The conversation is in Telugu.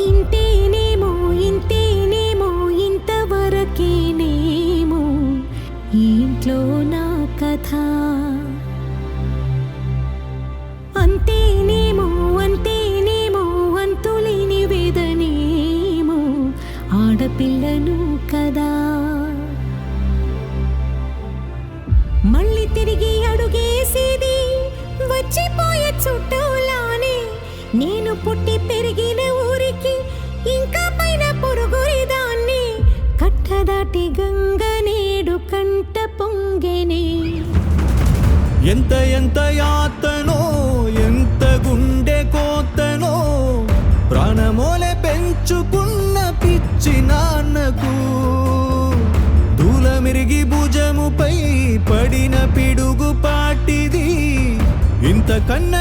ఇంతేనేమో ఇంతేనేమో ఇంతవరకేనేమో ఈ ఇంట్లో నా కథ. అంతేనేమో అంతేనేమో అంతులేని వేదనేమో ఆడపిల్లను కదా. మళ్ళీ తిరిగి అడుగేసేది వచ్చిపోయే చుట్టూలానే. నేను పుట్టి పెరిగిన ఊరికి ఇంకా పైన పొరుగురిదాన్ని. కట్టదాటి గంగ నేడు కంట పొంగెనే. ఎంత ఎంత యాతనో ఎంత గుండె కోతనో ప్రాణమోలే పెంచుకున్న పిచ్చి నాన్నకు దూలమిరిగి భుజముపై పడిన పిడుగు పాటిది ఇంతకన్నా